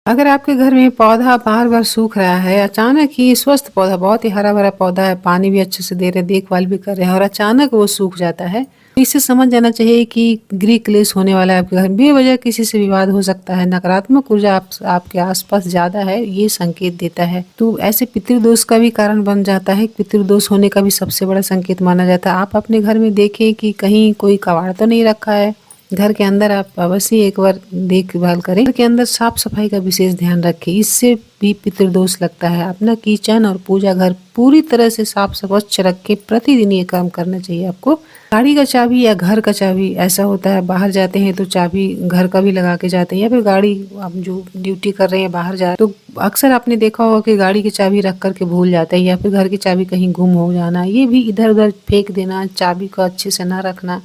अगर आपके घर में पौधा बार-बार सूख रहा है, अचानक ही स्वस्थ पौधा बहुत ही हरा-भरा पौधा है, पानी भी अच्छे से दे रहे हैं, देखभाल भी कर रहे हैं और अचानक वो सूख जाता है, तो इससे समझ जाना चाहिए कि गृह क्लेश होने वाला है आपके घर में। बेवजह किसी से विवाद हो सकता है, नकारात्मक ऊर्जा आपके आस-पास ज़्यादा है, ये संकेत देता है। तो ऐसे पितृदोष का भी कारण बन जाता है, पितृदोष होने का भी सबसे बड़ा संकेत माना जाता है। आप अपने घर में देखें कि कहीं कोई कबाड़ तो नहीं रखा है, घर के अंदर आप अवश्य एक बार देखभाल करें। घर के अंदर साफ सफाई का विशेष ध्यान रखें, इससे भी पितृदोष लगता है। अपना किचन और पूजा घर पूरी तरह से साफ स्वच्छ रख के प्रतिदिन ये काम करना चाहिए आपको। गाड़ी का चाबी या घर का चाबी, ऐसा होता है बाहर जाते हैं तो चाबी घर का भी लगा के जाते हैं, या फिर गाड़ी आप जो ड्यूटी कर रहे हैं बाहर जा रहे हैं तो अक्सर आपने देखा होगा कि गाड़ी की चाबी रख करके भूल जाते हैं, या फिर घर की चाबी कहीं गुम हो जाना, ये भी इधर उधर फेंक देना, चाबी को अच्छे से ना रखना,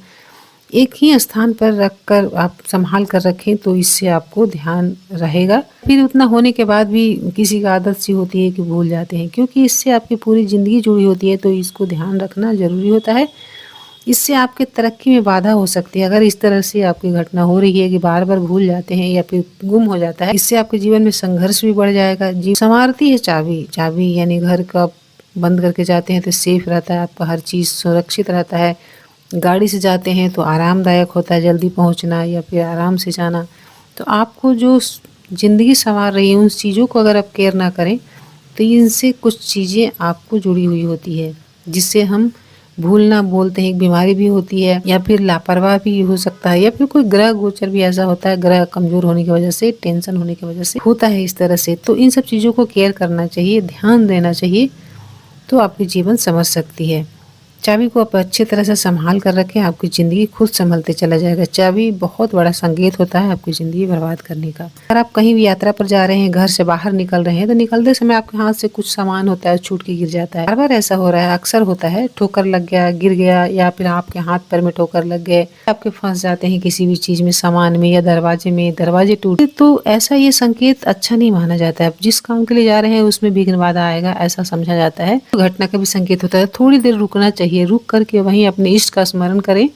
एक ही स्थान पर रखकर आप संभाल कर रखें तो इससे आपको ध्यान रहेगा। फिर उतना होने के बाद भी किसी का आदत सी होती है कि भूल जाते हैं, क्योंकि इससे आपकी पूरी ज़िंदगी जुड़ी होती है, तो इसको ध्यान रखना ज़रूरी होता है। इससे आपके तरक्की में बाधा हो सकती है। अगर इस तरह से आपकी घटना हो रही है कि बार-बार भूल जाते हैं या फिर गुम हो जाता है, इससे आपके जीवन में संघर्ष भी बढ़ जाएगा। संवारती है चाबी, चाबी यानी घर का बंद करके जाते हैं तो सेफ रहता है, आपका हर चीज़ सुरक्षित रहता है। गाड़ी से जाते हैं तो आरामदायक होता है जल्दी पहुंचना या फिर आराम से जाना। तो आपको जो ज़िंदगी संवार रही है उन चीज़ों को अगर आप केयर ना करें तो इनसे कुछ चीज़ें आपको जुड़ी हुई होती है, जिससे हम भूलना बोलते हैं, एक बीमारी भी होती है, या फिर लापरवाह भी हो सकता है, या फिर कोई ग्रह गोचर भी ऐसा होता है, ग्रह कमज़ोर होने की वजह से, टेंशन होने की वजह से होता है इस तरह से। तो इन सब चीज़ों को केयर करना चाहिए, ध्यान देना चाहिए, तो आपकी जीवन समझ सकती है। चाबी को आप अच्छी तरह से संभाल कर रखें, आपकी ज़िंदगी खुद संभलते चला जाएगा। चाबी बहुत बड़ा संकेत होता है आपकी ज़िंदगी बर्बाद करने का। अगर आप कहीं भी यात्रा पर जा रहे हैं, घर से बाहर निकल रहे हैं, तो निकलते समय आपके हाथ से कुछ सामान होता है छूट के गिर जाता है। बार बार ऐसा हो रहा है, अक्सर होता है, ठोकर लग गया, गिर गया, या फिर आपके हाथ पैर में ठोकर लग गए, आपके फंस जाते हैं किसी भी चीज़ में, सामान में या दरवाजे में, दरवाजे टूटे, तो ऐसा ये संकेत अच्छा नहीं माना जाता है। जिस काम के लिए जा रहे हैं उसमें विघ्न बाधा आएगा, ऐसा समझा जाता है। तो घटना का भी संकेत होता है। थोड़ी देर रुकना चाहिए, रुक करके वहीं अपने इष्ट का स्मरण करें,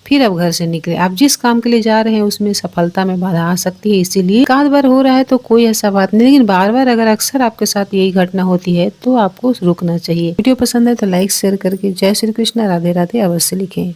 फिर आप घर से निकले। आप जिस काम के लिए जा रहे हैं उसमें सफलता में बाधा आ सकती है, इसीलिए एक आध बार हो रहा है तो कोई ऐसा बात नहीं, लेकिन बार बार अगर अक्सर आपके साथ यही घटना होती है तो आपको रुकना चाहिए। वीडियो पसंद है तो लाइक शेयर करके जय श्री कृष्ण राधे राधे अवश्य लिखें।